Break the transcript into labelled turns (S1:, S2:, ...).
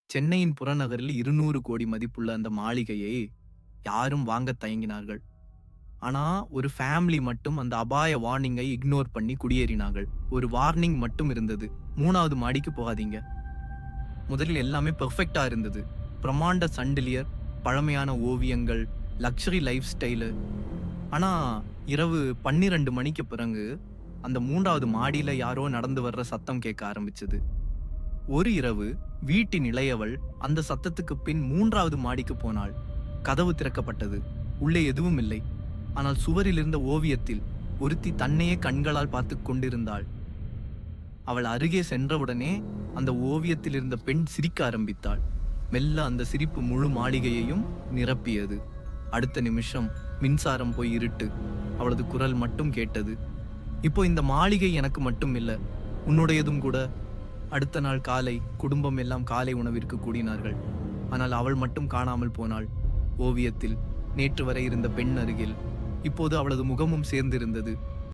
S1: சென்னையின் புறநகரில் 200 கோடி மதிப்புள்ள அந்த மாளிகையை யாரும் வாங்க தயங்கினார்கள். ஆனா ஒரு ஃபேமிலி மட்டும் அந்த அபாய வார்னிங்கை இக்னோர் பண்ணி குடியேறினார்கள். ஒரு வார்னிங் மட்டும் இருந்தது. 3வது மாடிக்கு போகாதீங்க. முதலில் எல்லாமே பெர்ஃபெக்ட்டா இருந்தது. பிரமாண்ட சண்டிலியர், பழமையான ஓவியங்கள், லக்ஸரி லைஃப் ஸ்டைலு. ஆனா இரவு 12 மணிக்கு பிறகு அந்த 3வது மாடியில யாரோ நடந்து வர்ற சத்தம் கேட்க ஆரம்பிச்சது. ஒரு இரவு வீட்டின் இளையவள் அந்த சத்தத்துக்கு பின் 3வது மாடிக்கு போனாள். கதவு திறக்கப்பட்டது. உள்ளே எதுவும் இல்லை. ஆனால் சுவரில் இருந்த ஓவியத்தில் ஒருத்தி தன்னையே கண்களால் பார்த்து கொண்டிருந்தாள். அவள் அருகே சென்றவுடனே அந்த ஓவியத்தில் இருந்த பெண் சிரிக்க ஆரம்பித்தாள். மெல்ல அந்த சிரிப்பு முழு மாளிகையையும் நிரப்பியது. அடுத்த நிமிஷம் மின்சாரம் போய் இருட்டு. அவளது குரல் மட்டும் கேட்டது. இப்போ இந்த மாளிகை எனக்கு மட்டும் இல்ல, உன்னுடையதும் கூட. அடுத்த நாள் காலை குடும்பம் எல்லாம் காலை உணவிற்கு கூடினார்கள். ஆனால் அவள் மட்டும் காணாமல் போனாள். ஓவியத்தில் நேற்று வரை இருந்த பெண் அருகில் இப்போது அவளது முகமும் சேர்ந்திருந்தது.